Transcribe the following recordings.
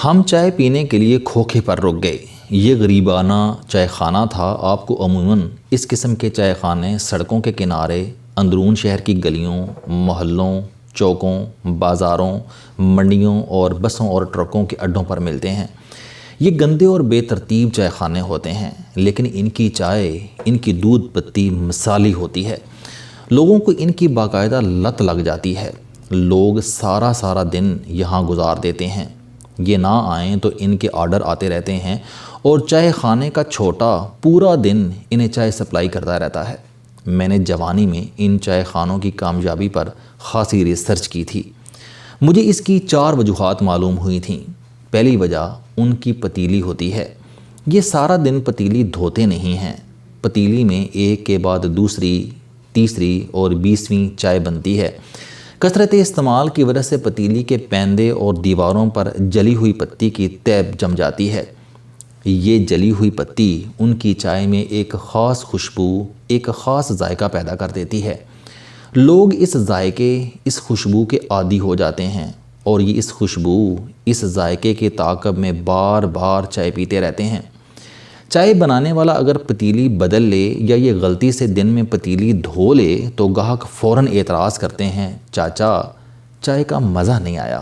ہم چائے پینے کے لیے کھوکھے پر رک گئے۔ یہ غریبانہ چائے خانہ تھا۔ آپ کو عموماً اس قسم کے چائے خانے سڑکوں کے کنارے، اندرون شہر کی گلیوں، محلوں، چوکوں، بازاروں، منڈیوں اور بسوں اور ٹرکوں کے اڈوں پر ملتے ہیں۔ یہ گندے اور بے ترتیب چائے خانے ہوتے ہیں، لیکن ان کی چائے، ان کی دودھ پتی مثالی ہوتی ہے۔ لوگوں کو ان کی باقاعدہ لت لگ جاتی ہے۔ لوگ سارا دن یہاں گزار دیتے ہیں۔ یہ نہ آئیں تو ان کے آرڈر آتے رہتے ہیں اور چائے خانے کا چھوٹا پورا دن انہیں چائے سپلائی کرتا رہتا ہے۔ میں نے جوانی میں ان چائے خانوں کی کامیابی پر خاصی ریسرچ کی تھی۔ مجھے اس کی 4 وجوہات معلوم ہوئی تھیں۔ پہلی وجہ ان کی پتیلی ہوتی ہے۔ یہ سارا دن پتیلی دھوتے نہیں ہیں۔ پتیلی میں ایک کے بعد دوسری، تیسری اور 20ویں چائے بنتی ہے۔ کثرت استعمال کی وجہ سے پتیلی کے پیندے اور دیواروں پر جلی ہوئی پتی کی تیب جم جاتی ہے۔ یہ جلی ہوئی پتی ان کی چائے میں ایک خاص خوشبو، ایک خاص ذائقہ پیدا کر دیتی ہے۔ لوگ اس ذائقے، اس خوشبو کے عادی ہو جاتے ہیں اور یہ اس خوشبو، اس ذائقے کے تعاقب میں بار بار چائے پیتے رہتے ہیں۔ چائے بنانے والا اگر پتیلی بدل لے یا یہ غلطی سے دن میں پتیلی دھو لے تو گاہک فوراً اعتراض کرتے ہیں، چاچا چائے کا مزہ نہیں آیا،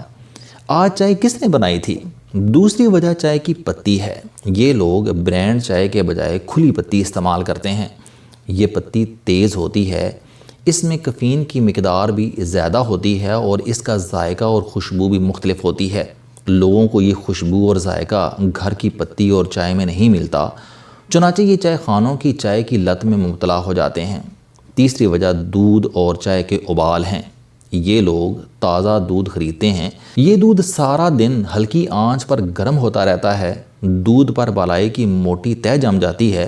آج چائے کس نے بنائی تھی؟ دوسری وجہ چائے کی پتی ہے۔ یہ لوگ برانڈ چائے کے بجائے کھلی پتی استعمال کرتے ہیں۔ یہ پتی تیز ہوتی ہے، اس میں کیفین کی مقدار بھی زیادہ ہوتی ہے اور اس کا ذائقہ اور خوشبو بھی مختلف ہوتی ہے۔ لوگوں کو یہ خوشبو اور ذائقہ گھر کی پتی اور چائے میں نہیں ملتا، چنانچہ یہ چائے خانوں کی چائے کی لت میں مبتلا ہو جاتے ہیں۔ تیسری وجہ دودھ اور چائے کے ابال ہیں۔ یہ لوگ تازہ دودھ خریدتے ہیں۔ یہ دودھ سارا دن ہلکی آنچ پر گرم ہوتا رہتا ہے۔ دودھ پر بالائی کی موٹی تہ جم جاتی ہے۔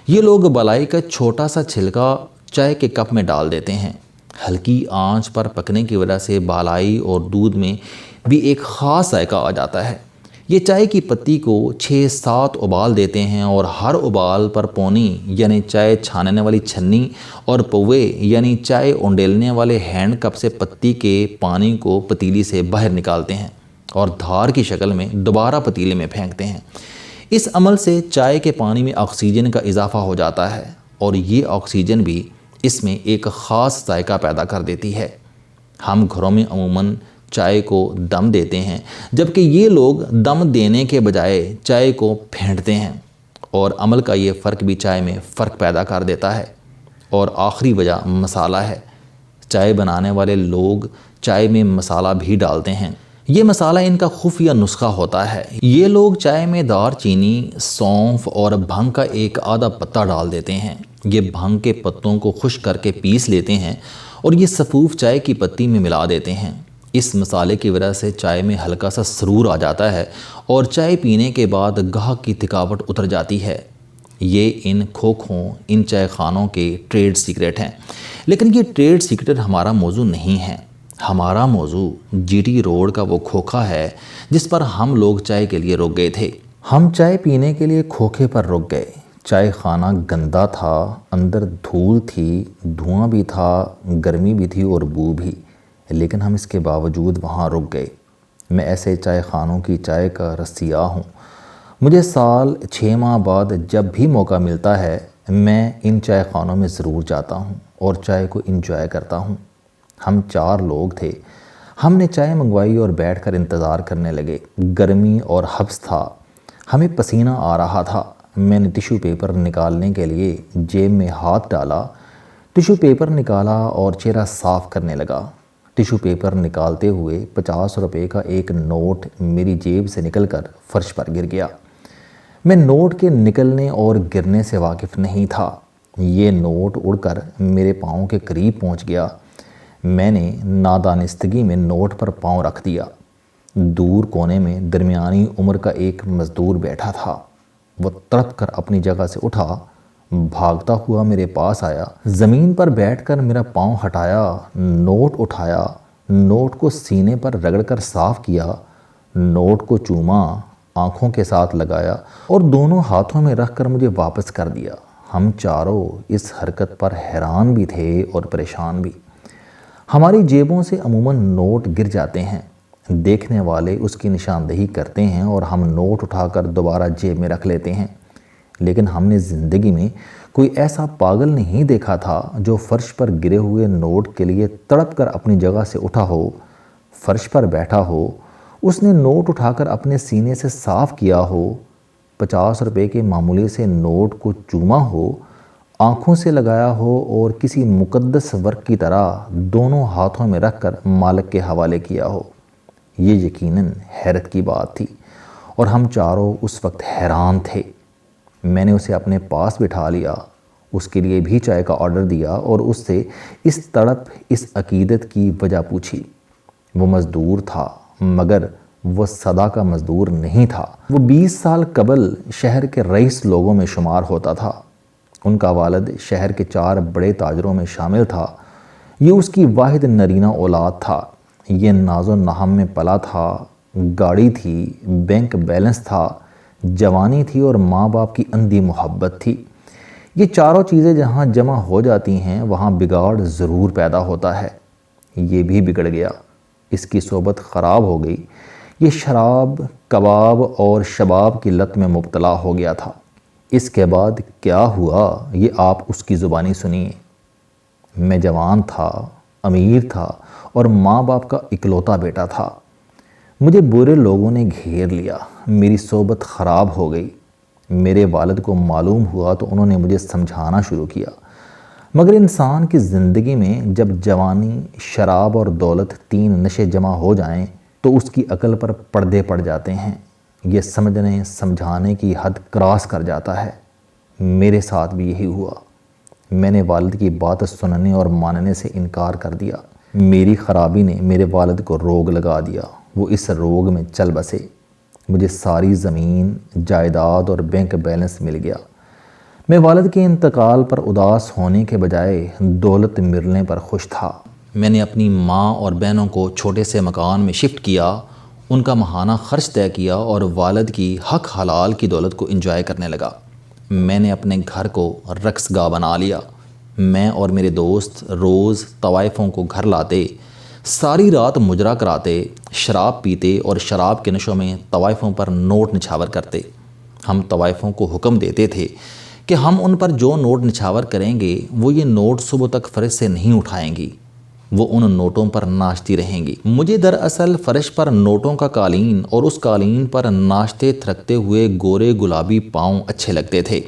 یہ لوگ بالائی کا چھوٹا سا چھلکا چائے کے کپ میں ڈال دیتے ہیں۔ ہلکی آنچ پر پکنے کی وجہ سے بالائی اور دودھ میں بھی ایک خاص ذائقہ آ جاتا ہے۔ یہ چائے کی پتی کو 6-7 ابال دیتے ہیں اور ہر ابال پر پونی یعنی چائے چھاننے والی چھنی اور پوے یعنی چائے اونڈیلنے والے ہینڈ کپ سے پتی کے پانی کو پتیلی سے باہر نکالتے ہیں اور دھار کی شکل میں دوبارہ پتیلے میں پھینکتے ہیں۔ اس عمل سے چائے کے پانی میں آکسیجن کا اضافہ ہو جاتا ہے اور یہ آکسیجن بھی اس میں ایک خاص ذائقہ پیدا کر دیتی ہے۔ ہم گھروں میں عموماً چائے کو دم دیتے ہیں، جبکہ یہ لوگ دم دینے کے بجائے چائے کو پھینٹتے ہیں اور عمل کا یہ فرق بھی چائے میں فرق پیدا کر دیتا ہے۔ اور آخری وجہ مسالہ ہے۔ چائے بنانے والے لوگ چائے میں مسالہ بھی ڈالتے ہیں۔ یہ مسالہ ان کا خفیہ نسخہ ہوتا ہے۔ یہ لوگ چائے میں دار چینی، سونف اور بھنگ کا ایک آدھا پتا ڈال دیتے ہیں۔ یہ بھنگ کے پتوں کو خشک کر کے پیس لیتے ہیں اور یہ سفوف چائے کی پتی میں ملا دیتے ہیں۔ اس مسالے کی وجہ سے چائے میں ہلکا سا سرور آ جاتا ہے اور چائے پینے کے بعد گاہک کی تھکاوٹ اتر جاتی ہے۔ یہ ان کھوکھوں، ان چائے خانوں کے ٹریڈ سیکرٹ ہیں۔ لیکن یہ ٹریڈ سیکرٹ ہمارا موضوع نہیں ہے۔ ہمارا موضوع جی ٹی روڈ کا وہ کھوکھا ہے جس پر ہم لوگ چائے کے لیے رک گئے تھے۔ ہم چائے پینے کے لیے کھوکھے پر رک گئے۔ چائے خانہ گندا تھا، اندر دھول تھی، دھواں بھی تھا، گرمی بھی تھی اور بو بھی، لیکن ہم اس کے باوجود وہاں رک گئے۔ میں ایسے چائے خانوں کی چائے کا رسیاہ ہوں۔ مجھے سال 6 ماہ بعد جب بھی موقع ملتا ہے میں ان چائے خانوں میں ضرور جاتا ہوں اور چائے کو انجوائے کرتا ہوں۔ ہم 4 لوگ تھے۔ ہم نے چائے منگوائی اور بیٹھ کر انتظار کرنے لگے۔ گرمی اور حبس تھا، ہمیں پسینہ آ رہا تھا۔ میں نے ٹیشو پیپر نکالنے کے لیے جیب میں ہاتھ ڈالا، ٹیشو پیپر نکالا اور چہرہ صاف کرنے لگا۔ ٹیشو پیپر نکالتے ہوئے 50 روپے کا ایک نوٹ میری جیب سے نکل کر فرش پر گر گیا۔ میں نوٹ کے نکلنے اور گرنے سے واقف نہیں تھا۔ یہ نوٹ اڑ کر میرے پاؤں کے قریب پہنچ گیا۔ میں نے نادانستگی میں نوٹ پر پاؤں رکھ دیا۔ دور کونے میں درمیانی عمر کا ایک مزدور بیٹھا تھا۔ وہ تڑپ کر اپنی جگہ سے اٹھا، بھاگتا ہوا میرے پاس آیا، زمین پر بیٹھ کر میرا پاؤں ہٹایا، نوٹ اٹھایا، نوٹ کو سینے پر رگڑ کر صاف کیا، نوٹ کو چوما، آنکھوں کے ساتھ لگایا اور دونوں ہاتھوں میں رکھ کر مجھے واپس کر دیا۔ ہم چاروں اس حرکت پر حیران بھی تھے اور پریشان بھی۔ ہماری جیبوں سے عموماً نوٹ گر جاتے ہیں، دیکھنے والے اس کی نشاندہی کرتے ہیں اور ہم نوٹ اٹھا کر دوبارہ جیب میں رکھ لیتے ہیں، لیکن ہم نے زندگی میں کوئی ایسا پاگل نہیں دیکھا تھا جو فرش پر گرے ہوئے نوٹ کے لیے تڑپ کر اپنی جگہ سے اٹھا ہو، فرش پر بیٹھا ہو، اس نے نوٹ اٹھا کر اپنے سینے سے صاف کیا ہو، 50 روپے کے معمولی سے نوٹ کو چوما ہو، آنکھوں سے لگایا ہو اور کسی مقدس ورق کی طرح دونوں ہاتھوں میں رکھ کر مالک کے حوالے کیا ہو۔ یہ یقیناً حیرت کی بات تھی اور ہم چاروں اس وقت حیران تھے۔ میں نے اسے اپنے پاس بٹھا لیا، اس کے لیے بھی چائے کا آرڈر دیا اور اس سے اس تڑپ، اس عقیدت کی وجہ پوچھی۔ وہ مزدور تھا، مگر وہ صدا کا مزدور نہیں تھا۔ وہ 20 سال قبل شہر کے رئیس لوگوں میں شمار ہوتا تھا۔ ان کا والد شہر کے 4 بڑے تاجروں میں شامل تھا۔ یہ اس کی واحد نرینہ اولاد تھا۔ یہ ناز و نہم میں پلا تھا، گاڑی تھی، بینک بیلنس تھا، جوانی تھی اور ماں باپ کی اندھی محبت تھی۔ یہ چاروں چیزیں جہاں جمع ہو جاتی ہیں وہاں بگاڑ ضرور پیدا ہوتا ہے۔ یہ بھی بگڑ گیا، اس کی صحبت خراب ہو گئی۔ یہ شراب، کباب اور شباب کی لت میں مبتلا ہو گیا تھا۔ اس کے بعد کیا ہوا یہ آپ اس کی زبانی سنیے۔ میں جوان تھا، امیر تھا اور ماں باپ کا اکلوتا بیٹا تھا۔ مجھے برے لوگوں نے گھیر لیا، میری صحبت خراب ہو گئی۔ میرے والد کو معلوم ہوا تو انہوں نے مجھے سمجھانا شروع کیا، مگر انسان کی زندگی میں جب جوانی، شراب اور دولت 3 نشے جمع ہو جائیں تو اس کی عقل پر پردے پڑ جاتے ہیں۔ یہ سمجھنے سمجھانے کی حد کراس کر جاتا ہے۔ میرے ساتھ بھی یہی ہوا۔ میں نے والد کی بات سننے اور ماننے سے انکار کر دیا۔ میری خرابی نے میرے والد کو روگ لگا دیا۔ وہ اس روگ میں چل بسے۔ مجھے ساری زمین، جائیداد اور بینک بیلنس مل گیا۔ میں والد کے انتقال پر اداس ہونے کے بجائے دولت ملنے پر خوش تھا۔ میں نے اپنی ماں اور بہنوں کو چھوٹے سے مکان میں شفٹ کیا، ان کا ماہانہ خرچ طے کیا اور والد کی حق حلال کی دولت کو انجوائے کرنے لگا۔ میں نے اپنے گھر کو رقص گاہ بنا لیا۔ میں اور میرے دوست روز طوائفوں کو گھر لاتے، ساری رات مجرا کراتے، شراب پیتے اور شراب کے نشوں میں طوائفوں پر نوٹ نچھاور کرتے۔ ہم طوائفوں کو حکم دیتے تھے کہ ہم ان پر جو نوٹ نچھاور کریں گے وہ یہ نوٹ صبح تک فرش سے نہیں اٹھائیں گی، وہ ان نوٹوں پر ناچتی رہیں گی۔ مجھے دراصل فرش پر نوٹوں کا قالین اور اس قالین پر ناچتے تھرکتے ہوئے گورے گلابی پاؤں اچھے لگتے تھے۔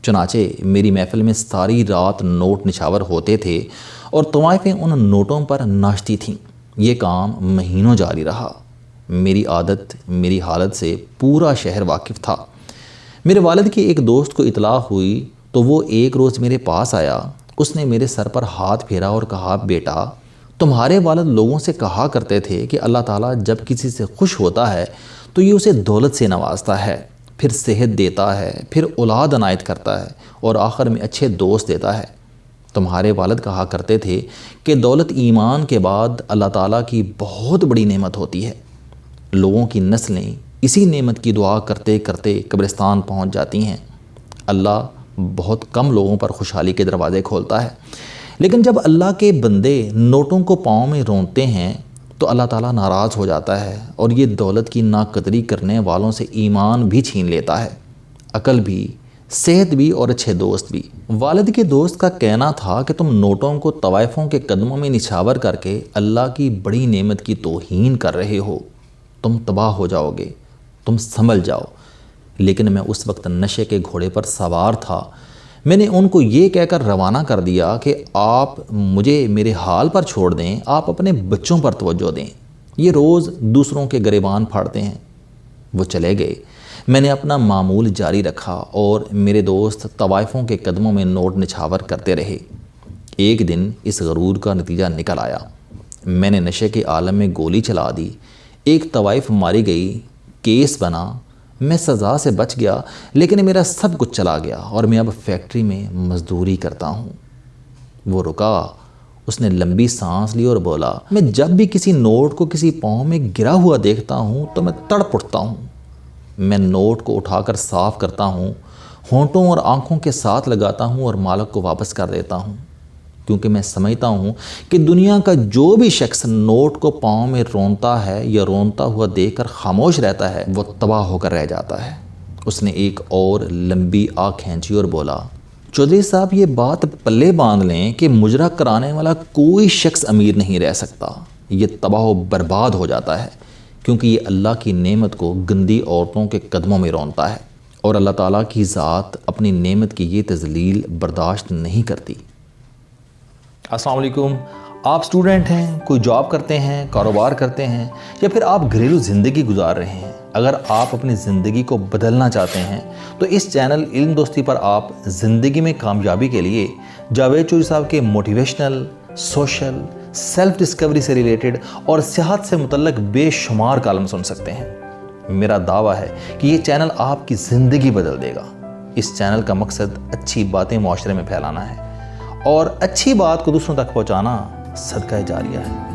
چنانچہ میری محفل میں ساری رات نوٹ نچھاور ہوتے تھے اور طوائفیں ان نوٹوں پر ناچتی تھیں۔ یہ کام مہینوں جاری رہا۔ میری عادت، میری حالت سے پورا شہر واقف تھا۔ میرے والد کے ایک دوست کو اطلاع ہوئی تو وہ ایک روز میرے پاس آیا۔ اس نے میرے سر پر ہاتھ پھیرا اور کہا، بیٹا، تمہارے والد لوگوں سے کہا کرتے تھے کہ اللہ تعالیٰ جب کسی سے خوش ہوتا ہے تو یہ اسے دولت سے نوازتا ہے، پھر صحت دیتا ہے، پھر اولاد عنایت کرتا ہے اور آخر میں اچھے دوست دیتا ہے۔ تمہارے والد کہا کرتے تھے کہ دولت ایمان کے بعد اللہ تعالیٰ کی بہت بڑی نعمت ہوتی ہے۔ لوگوں کی نسلیں اسی نعمت کی دعا کرتے کرتے قبرستان پہنچ جاتی ہیں۔ اللہ بہت کم لوگوں پر خوشحالی کے دروازے کھولتا ہے، لیکن جب اللہ کے بندے نوٹوں کو پاؤں میں رونتے ہیں تو اللہ تعالیٰ ناراض ہو جاتا ہے اور یہ دولت کی ناقدری کرنے والوں سے ایمان بھی چھین لیتا ہے، عقل بھی، صحت بھی اور اچھے دوست بھی۔ والد کے دوست کا کہنا تھا کہ تم نوٹوں کو طوائفوں کے قدموں میں نچھاور کر کے اللہ کی بڑی نعمت کی توہین کر رہے ہو، تم تباہ ہو جاؤ گے، تم سنبھل جاؤ۔ لیکن میں اس وقت نشے کے گھوڑے پر سوار تھا۔ میں نے ان کو یہ کہہ کر روانہ کر دیا کہ آپ مجھے میرے حال پر چھوڑ دیں، آپ اپنے بچوں پر توجہ دیں، یہ روز دوسروں کے گریبان پھاڑتے ہیں۔ وہ چلے گئے۔ میں نے اپنا معمول جاری رکھا اور میرے دوست طوائفوں کے قدموں میں نوٹ نچھاور کرتے رہے۔ ایک دن اس غرور کا نتیجہ نکل آیا۔ میں نے نشے کے عالم میں گولی چلا دی، ایک طوائف ماری گئی، کیس بنا، میں سزا سے بچ گیا، لیکن میرا سب کچھ چلا گیا اور میں اب فیکٹری میں مزدوری کرتا ہوں۔ وہ رکا، اس نے لمبی سانس لی اور بولا، میں جب بھی کسی نوٹ کو کسی پاؤں میں گرا ہوا دیکھتا ہوں تو میں تڑپ اٹھتا ہوں۔ میں نوٹ کو اٹھا کر صاف کرتا ہوں، ہونٹوں اور آنکھوں کے ساتھ لگاتا ہوں اور مالک کو واپس کر دیتا ہوں۔ کیونکہ میں سمجھتا ہوں کہ دنیا کا جو بھی شخص نوٹ کو پاؤں میں رونتا ہے یا رونتا ہوا دیکھ کر خاموش رہتا ہے وہ تباہ ہو کر رہ جاتا ہے۔ اس نے ایک اور لمبی آنکھ کھینچی اور بولا، چودھری صاحب یہ بات پلے باندھ لیں کہ مجرا کرانے والا کوئی شخص امیر نہیں رہ سکتا، یہ تباہ و برباد ہو جاتا ہے، کیونکہ یہ اللہ کی نعمت کو گندی عورتوں کے قدموں میں رونتا ہے، اور اللہ تعالیٰ کی ذات اپنی نعمت کی یہ تذلیل برداشت نہیں کرتی۔ السلام علیکم، آپ اسٹوڈنٹ ہیں، کوئی جاب کرتے ہیں، کاروبار کرتے ہیں، یا پھر آپ گھریلو زندگی گزار رہے ہیں۔ اگر آپ اپنی زندگی کو بدلنا چاہتے ہیں تو اس چینل علم دوستی پر آپ زندگی میں کامیابی کے لیے جاوید چودھری صاحب کے موٹیویشنل، سوشل، سیلف ڈسکوری سے ریلیٹڈ اور صحت سے متعلق بے شمار کالم سن سکتے ہیں۔ میرا دعویٰ ہے کہ یہ چینل آپ کی زندگی بدل دے گا۔ اس چینل کا مقصد اچھی باتیں معاشرے میں پھیلانا ہے اور اچھی بات کو دوسروں تک پہنچانا صدقہ جاریہ ہے۔